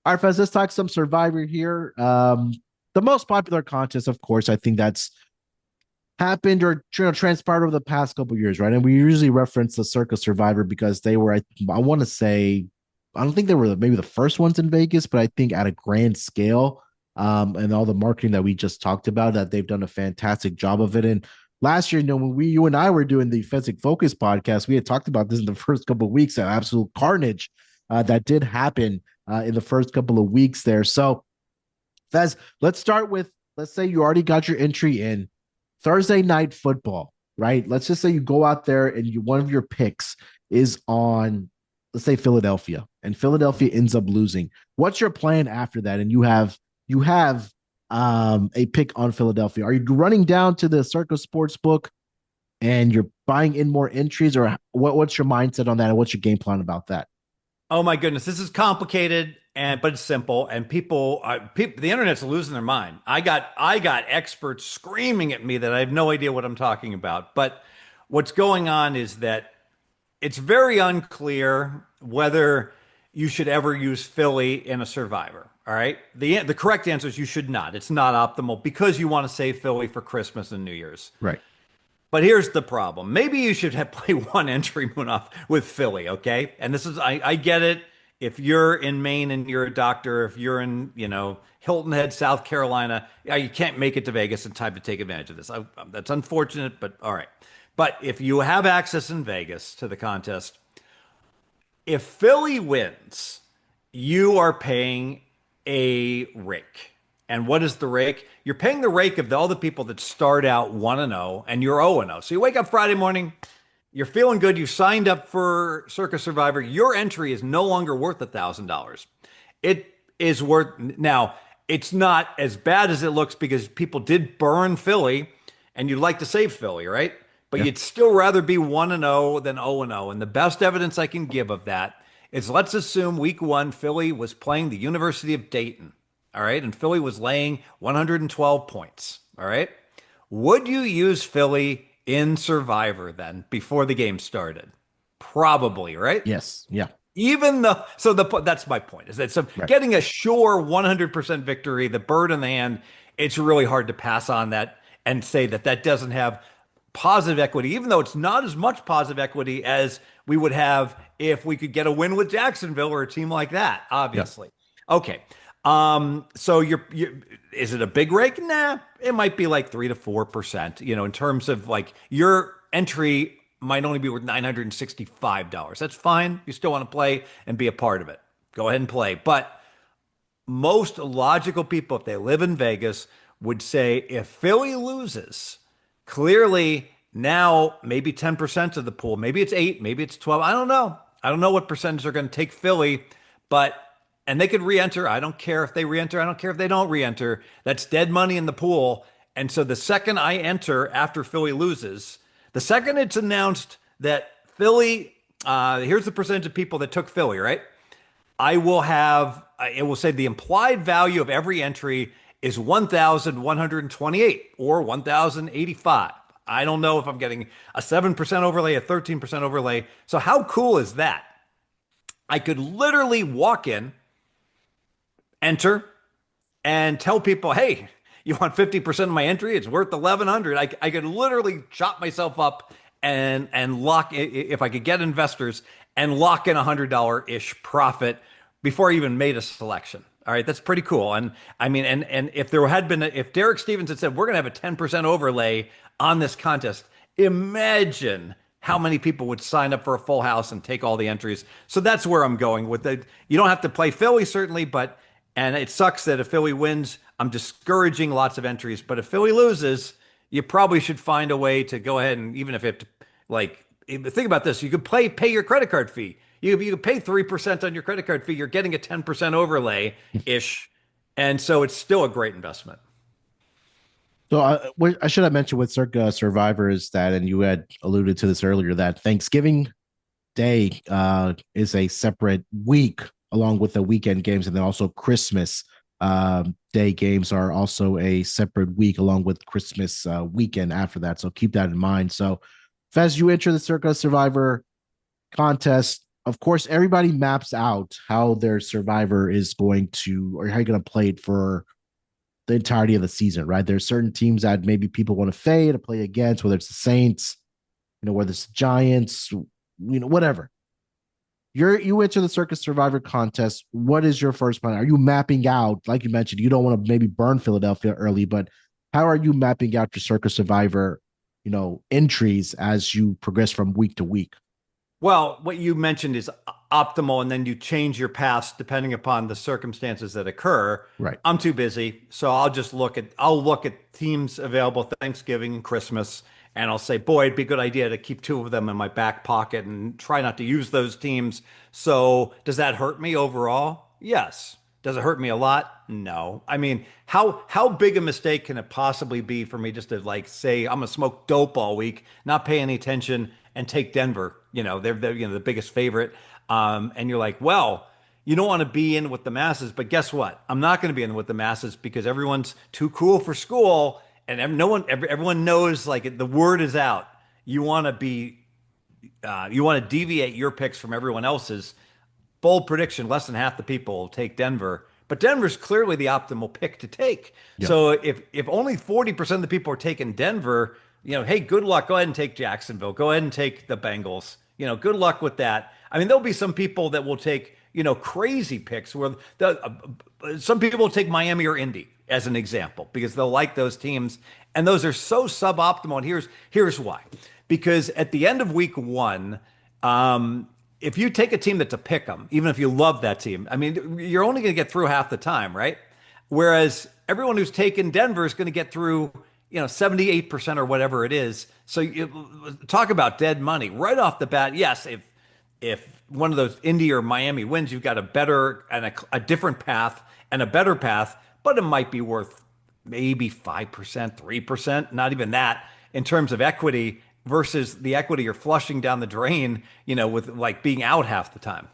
All right, Fez, let's talk some Survivor here. The most popular contest, of course, I think that's happened or transpired over the past couple of years, right? And we usually reference the Circa Survivor because they were, I want to say, I don't think they were maybe the first ones in Vegas, but I think at a grand scale, and all the marketing that we just talked about, that they've done a fantastic job of it. And last year, when you and I were doing the Fezzik Focus podcast, we had talked about this in the first couple of weeks, that absolute carnage that did happen in the first couple of weeks there. So, Fez, let's start with, let's say you already got your entry in Thursday night football, right? Let's just say you go out there and one of your picks is on, let's say Philadelphia, and Philadelphia ends up losing. What's your plan after that? And you have a pick on Philadelphia. Are you running down to the Circa Sports book and you're buying in more entries, or what's your mindset on that, and what's your game plan about that? Oh my goodness, this is complicated but it's simple. And the internet's losing their mind. I got experts screaming at me that I have no idea what I'm talking about. But what's going on is that it's very unclear whether you should ever use Philly in a Survivor. All right, the correct answer is you should not. It's not optimal because you want to save Philly for Christmas and New Year's. Right. But here's the problem. Maybe you should have play one entry Munaf with Philly, okay? And this is I get it. If you're in Maine and you're a doctor, if you're in, Hilton Head, South Carolina, you can't make it to Vegas in time to take advantage of this. That's unfortunate, but all right. But if you have access in Vegas to the contest, if Philly wins, you are paying a rake. And what is the rake? You're paying the rake of all the people that start out 1-0 and you're 0-0. So you wake up Friday morning, you're feeling good, you signed up for Circa Survivor, your entry is no longer worth $1,000. It is worth, now, it's not as bad as it looks because people did burn Philly and you'd like to save Philly, right? But Yeah. you'd still rather be 1-0 than 0-0. And the best evidence I can give of that is, let's assume week one, Philly was playing the University of Dayton. All right. And Philly was laying 112 points. All right. Would you use Philly in Survivor then before the game started? Probably, right? Yes. Yeah. Even though, that's my point, is that Right. getting a sure 100% victory, the bird in the hand, it's really hard to pass on that and say that that doesn't have positive equity, even though it's not as much positive equity as we would have if we could get a win with Jacksonville or a team like that, Yeah. obviously. Okay. So is it a big rake? Nah, it might be like 3 to 4%, in terms of like your entry might only be worth $965. That's fine. You still want to play and be a part of it. Go ahead and play. But most logical people, if they live in Vegas, would say if Philly loses, clearly now maybe 10% of the pool, maybe it's 8, maybe it's 12. I don't know. I don't know what percentage are going to take Philly, and they could re-enter. I don't care if they re-enter. I don't care if they don't re-enter. That's dead money in the pool. And so the second I enter after Philly loses, the second it's announced that Philly, here's the percentage of people that took Philly, right? It will say the implied value of every entry is 1,128 or 1,085. I don't know if I'm getting a 7% overlay, a 13% overlay. So how cool is that? I could literally walk in, enter, and tell people, hey, you want 50% of my entry? It's worth 1,100. I could literally chop myself up and lock, if I could get investors, and lock in $100-ish profit before I even made a selection. All right, that's pretty cool. And I mean, and if there had been, if Derek Stevens had said, we're going to have a 10% overlay on this contest, imagine how many people would sign up for a full house and take all the entries. So that's where I'm going with it. You don't have to play Philly, certainly, and it sucks that if Philly wins, I'm discouraging lots of entries. But if Philly loses, you probably should find a way to go ahead and, even if it, like, think about this, you could pay your credit card fee. You could pay 3% on your credit card fee. You're getting a 10% overlay ish. And so it's still a great investment. So what I should have mentioned with Circa Survivor is that, and you had alluded to this earlier, that Thanksgiving Day is a separate week along with the weekend games, and then also Christmas Day games are also a separate week along with Christmas weekend after that. So keep that in mind. So, Fez, you enter the Circa Survivor contest. of course, everybody maps out how their survivor is going to, or how you're going to play it for the entirety of the season, right? There's certain teams that maybe people want to fade to play against, whether it's the Saints, whether it's the Giants, whatever. You enter the Circus Survivor contest. What is your first plan? Are you mapping out, like you mentioned, you don't want to maybe burn Philadelphia early, but how are you mapping out your Circus Survivor, entries as you progress from week to week? Well, what you mentioned is optimal, and then you change your paths depending upon the circumstances that occur. Right. I'm too busy, so I'll look at teams available Thanksgiving and Christmas, and I'll say, boy, it'd be a good idea to keep two of them in my back pocket and try not to use those teams. So does that hurt me overall? Yes. Does it hurt me a lot? No. I mean, how big a mistake can it possibly be for me just to like say I'm gonna smoke dope all week, not pay any attention, and take Denver? They're the biggest favorite. And you're like, well, you don't want to be in with the masses, but guess what? I'm not going to be in with the masses because everyone's too cool for school, and everyone knows like the word is out. You want to deviate your picks from everyone else's. Bold prediction: less than half the people will take Denver, but Denver's clearly the optimal pick to take. Yeah. So if only 40% of the people are taking Denver, hey, good luck. Go ahead and take Jacksonville. Go ahead and take the Bengals. Good luck with that. I mean, there'll be some people that will take crazy picks where some people will take Miami or Indy as an example because they'll like those teams, and those are so suboptimal. And here's why: because at the end of week one, if you take a team that's a pick 'em, even if you love that team, I mean, you're only going to get through half the time, right? Whereas everyone who's taken Denver is going to get through 78% or whatever it is. So you talk about dead money right off the bat. Yes, if one of those Indy or Miami wins, you've got a better and a different path and a better path, but it might be worth maybe 5%, 3%, not even that in terms of equity versus the equity you're flushing down the drain, with like being out half the time.